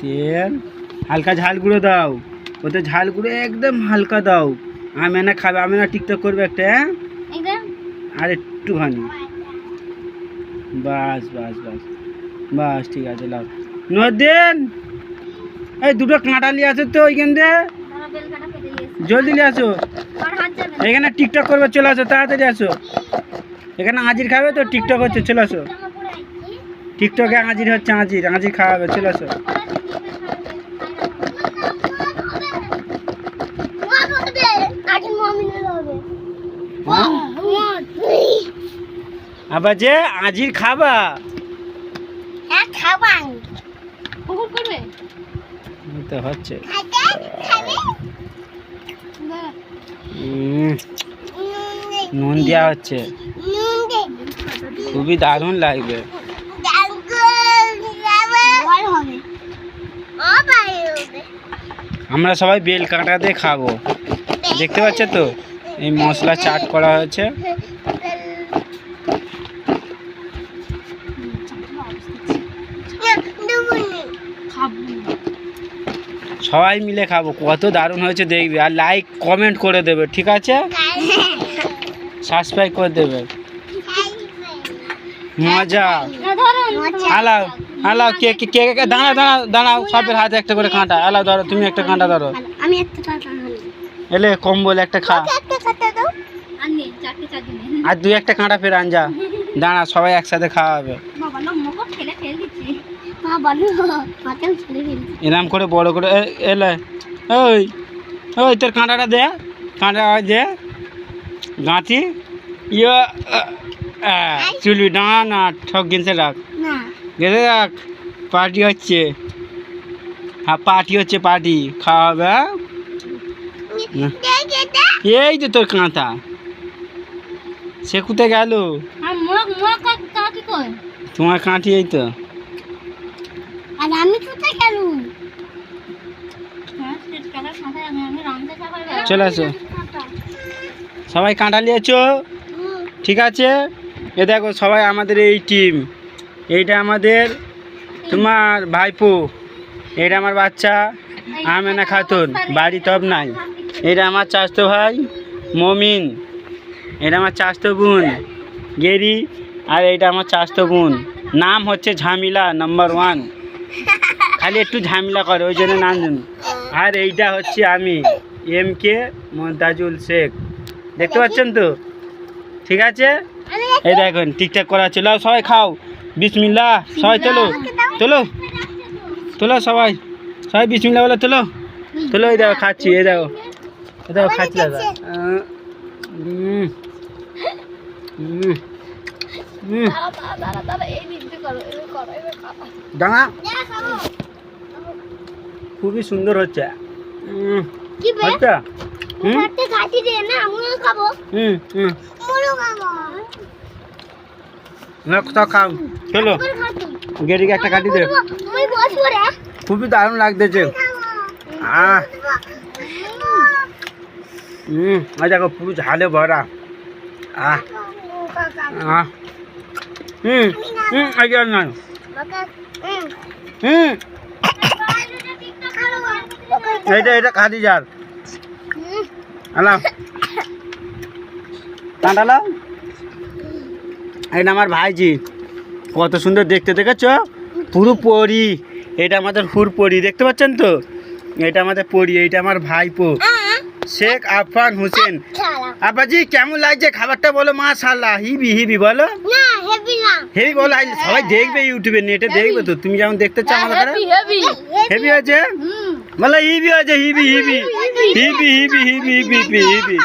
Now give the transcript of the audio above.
তেল হালকা ঝাল গুঁড়ো দাও, ওতে ঝাল গুঁড়ো একদম হালকা দাও। আমি না খাবে, আমি না টিকটক করবে একটা, হ্যাঁ আর একটুখানি, বাস বাস বাস বাস, ঠিক আছে লাও। নদিন এই দুটো কাঁটা নিয়ে আসো তো ওইখান দিয়ে, জলদি নিয়ে আসো। এখানে টিকটক করবে, চলে আসো তাড়াতাড়ি আসো। এখানে আজির খাবে তো, টিকটক হচ্ছে, চলে আসো। টিকটকে আজির হচ্ছে, আজির আজির খাওয়াবে, চলে আসো। আবার যে আজির খাবা তো হচ্ছে, নুন দেওয়া হচ্ছে, খুবই দারুণ লাগবে। আমরা সবাই বেল কাঁটা দিয়ে খাবো, দেখতে পাচ্ছ তো, এই মশলা চাট করা হয়েছে। সবাই মিলে খাবো, কত দারুণ হয়েছে দেখবে, আর লাইক কমেন্ট করে দেবে, ঠিক আছে, সাবস্ক্রাইব করে দেবে। মজা আলাও আলাও, কে কে কে কে দাঁড়া দাঁড়া দাঁড়াও, সবের হাতে একটা করে কাঁটা, আলাও ধরো, তুমি একটা কাঁটা ধরো, আমি একটা কাঁটা এলে কম বলে একটা খা, আর দুই একটা কাঁটা ফের আনজা, দাঁড়া সবাই একসাথে খাওয়া হবে। এরম করে বড় করে এলে, ওই ওই তোর কাঁটাটা দে, কাঁটা দে, গাঁথি ইয়ে, চুলবি, দাঁড়া না, ঠক গেঁথে রাখ, গেঁথে রাখ, পার্টি হচ্ছে, হ্যাঁ পার্টি হচ্ছে, পার্টি খাওয়া হবে। এই যে তোর কাঁটা, সে কোথায় গেল? তোমার কাঁটি এই তো, আমি কোথায় গেল? চলে আসো, সবাই কাঁটা নিয়েছো, ঠিক আছে। এ দেখো সবাই আমাদের এই টিম, এইটা আমাদের তোমার ভাইপো, এটা আমার বাচ্চা আমেনা খাতুন, বাড়ি তব নাই। এটা আমার চাচতো ভাই মমিন, এটা আমার চাচতো বোন গেরি, আর এইটা আমার চাচতো বোন, নাম হচ্ছে ঝামিলা নাম্বার 1, খালি একটু ঝামেলা করে ওই জন্য নাম জানি। আর এইটা হচ্ছে আমি MK মন্তাজুল শেখ, দেখতে পাচ্ছেন তো, ঠিক আছে। এই দেখুন ঠিকঠাক করা আছে, লাও সবাই খাও, বিসমিল্লাহ, সবাই তোলো তোলো তোলো, সবাই সবাই বিসমিল্লাহ বলে তোলো তোলো। এই দেখো খাচ্ছি, এই দেখো, এই দেখো খাচ্ছি দাদা, দাঁড়া, খুবই সুন্দর হচ্ছে, আচ্ছা খাও, চলো গেরিকে একটা কাটি দে, খুবই দারুণ লাগতেছে। দেখো পুরো ঝালে ভরা, এইটা এটা খাদি যার আলাম কাঁটালাম। এটা আমার ভাইজি, কত সুন্দর দেখতে, দেখেছ, পুরো পরি, এটা আমাদের হুর পরি, দেখতে পাচ্ছেন তো, এটা আমাদের পরি, এইটা আমার ভাইপো শেখ আফান হোসেন। আব্বাজি কেমন লাগছে খাবারটা বলো? মাশাআল্লাহ, হিবি হিবি বলো, হেভি বলো, সবাই দেখবে ইউটিউবে, নেটে দেখবে তো, তুমি যেমন দেখতে চাও আমাদের হেভি হয়েছে বলো, হিবি হয়েছে, হিবি হিবি হিবি হিবি হিবি হিবি হিবি হিবি।